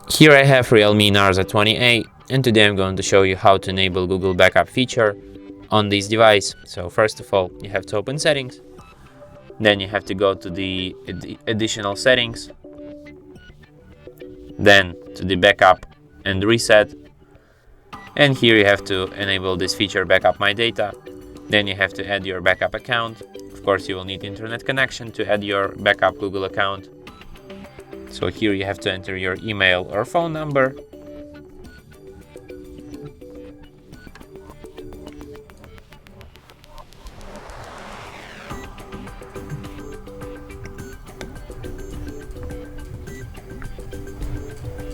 Here I have REALME Narzo 20A, and today I'm going to show you how to enable Google Backup feature on this device. So first of all, you have to open settings, then you have to go to the additional settings, then to the backup and reset, and here you have to enable this feature backup my data. Then you have to add your backup account. Of course, you will need internet connection to add your backup Google account. So here you have to enter your email or phone number.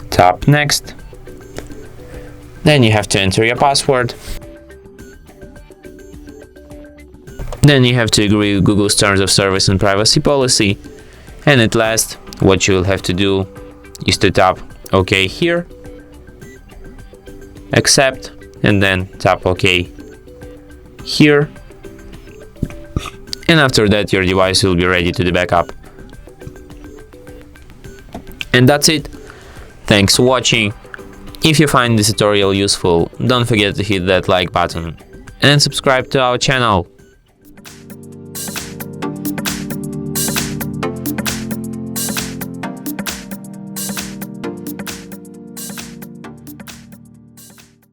Tap next. Then you have to enter your password. Then you have to agree with Google's terms of service and privacy policy. And at last, what you will have to do is to tap OK here, accept, and then tap OK here. And after that, your device will be ready to the backup. And that's it. Thanks for watching. If you find this tutorial useful, don't forget to hit that like button and subscribe to our channel.